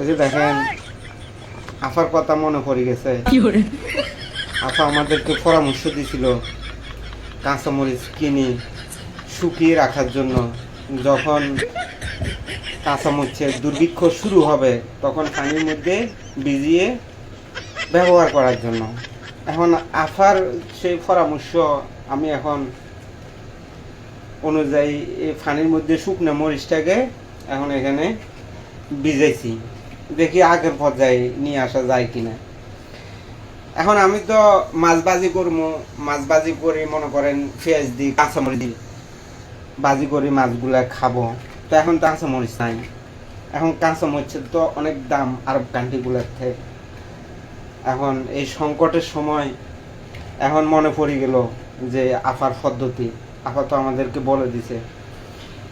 এই যে দেখেন আফার কথা মনে পড়ে গেছে। আফা আমাদেরকে পরামর্শ দিছিল কাঁচামরিচ কিনি শুকিয়ে রাখার জন্য, যখন কাঁচামরিচের দুর্ভিক্ষ শুরু হবে তখন পানির মধ্যে ভিজিয়ে ব্যবহার করার জন্য। এখন আফার সেই পরামর্শ আমি এখন অনুযায়ী এই পানির মধ্যে শুকনো মরিচটাকে এখন এখানে ভিজাইছি, দেখি আগের পর্যায়ে নিয়ে আসা যায় কিনা। এখন আমি তো মাছ ভাজি করবো, মাছ ভাজি করে মনে করেন পেঁয়াজ দিই কাঁচামরিচ দিই ভাজি করে মাছগুলা খাবো, তো এখন তো কাঁচামরিচ নাই। এখন কাঁচামরিচের তো অনেক দাম আরব কান্ট্রিগুলোর থেকে। এখন এই সংকটের সময় এখন মনে পড়ে গেল যে আফার পদ্ধতি, আফা তো আমাদেরকে বলে দিছে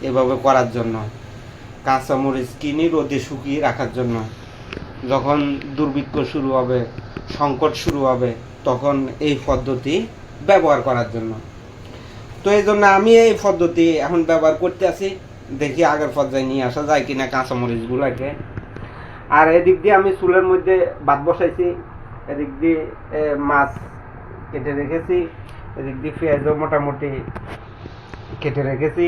এভাবে করার জন্য, কাঁচামরিচ কিনে রোদে শুকিয়ে রাখার জন্য। যখন দুর্ভিক্ষ শুরু হবে, সংকট শুরু হবে, তখন এই পদ্ধতি ব্যবহার করার জন্য। তো এই জন্য আমি এই পদ্ধতি এখন ব্যবহার করতে আছি, দেখি আগের পর্যায়ে নিয়ে আসা যায় কিনা কাঁচামরিচগুলোকে। আর এদিক দিয়ে আমি চুলের মধ্যে ভাত বসাইছি, এদিক দিয়ে মাছ কেটে রেখেছি, এদিক দিয়ে পেঁয়াজও মোটামুটি কেটে রেখেছি।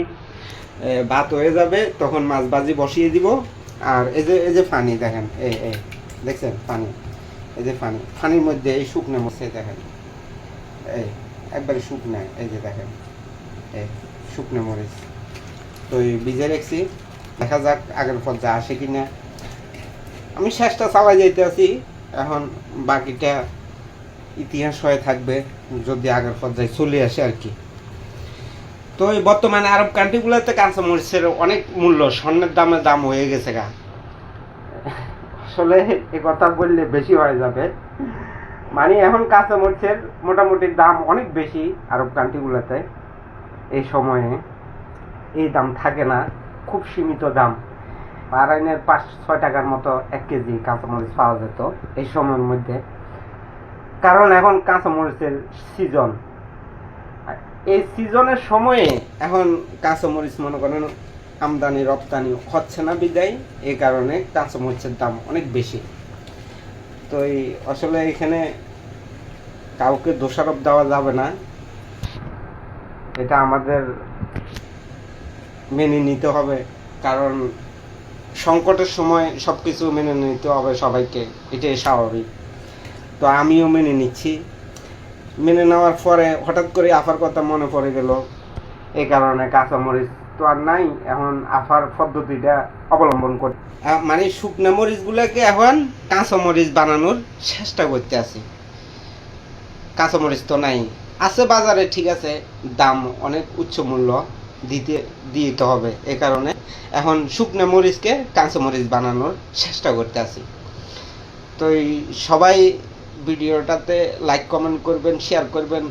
ভাত হয়ে যাবে তখন মাছ ভাজি বসিয়ে দিব। আর এই যে পানি দেখেন, এই দেখছেন পানি, এই যে পানির মধ্যে এই শুকনো মরিচ দেখেন, এই একবারে শুকনো, এই যে দেখেন এই শুকনো মরিচ তো ভিজে রেখেছি। দেখা যাক আগের পর্যায়ে আসে কিনা। আমি চেষ্টা চালাই যাইতে আছি, এখন বাকিটা ইতিহাস হয়ে থাকবে যদি আগের পর্যায়ে চলে আসে আর কি। তো এই বর্তমানে আরব কান্ট্রিগুলোতে কাঁচামরিচের অনেক মূল্য, স্বর্ণের দাম হয়ে গেছে গা। আসলে এ কথা বললে বেশি হয়ে যাবে, মানে এখন কাঁচামরিচের মোটামুটি দাম অনেক বেশি আরব কান্ট্রিগুলোতে। এই সময়ে এই দাম থাকে না, খুব সীমিত দাম। বাহরাইনের 5-6 টাকার মতো 1 কেজি কাঁচামরিচ পাওয়া যেত এই সময়ের মধ্যে, কারণ এখন কাঁচামরিচের সিজন। এই সিজনের সময়ে এখন কাঁচামরিচ মনে করেন আমদানি রপ্তানি হচ্ছে না বিদায়, এই কারণে কাঁচামরিচের দাম অনেক বেশি। তো এই আসলে এখানে কাউকে দোষারোপ দেওয়া যাবে না, এটা আমাদের মেনে নিতে হবে, কারণ সংকটের সময় সব কিছু মেনে নিতে হবে সবাইকে, এটাই স্বাভাবিক। তো আমিও মেনে নিচ্ছি। মেনে নেওয়ার পরে হঠাৎ করে আফার কথা মনে পড়ে গেল, এই কারণে কাঁচামরিচ তো আর নাই, এখন আফার পদ্ধতিটা অবলম্বন করি। মানে শুকনো মরিচগুলোকে এখন কাঁচামরিচ বানানোর চেষ্টা করতে আছি। কাঁচামরিচ তো নাই, আছে বাজারে ঠিক আছে, দাম অনেক উচ্চ মূল্য দিতে হবে, এই কারণে এখন শুকনো মরিচকে কাঁচামরিচ বানানোর চেষ্টা করতে আছি। তো সবাই ভিডিওটাতে লাইক কমেন্ট করবেন, শেয়ার করবেন,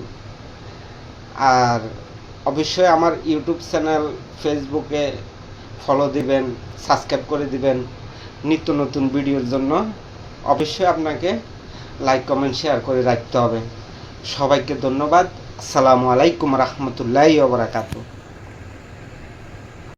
আর অবশ্যই আমার ইউটিউব চ্যানেল ফেসবুকে ফলো দিবেন, সাবস্ক্রাইব করে দিবেন নিত্য নতুন ভিডিওর জন্য। অবশ্যই আপনাকে লাইক কমেন্ট শেয়ার করে রাখতে হবে। সবাইকে ধন্যবাদ। আসসালামু আলাইকুম রহমতুল্লাহি ওয়া বারাকাতুহু।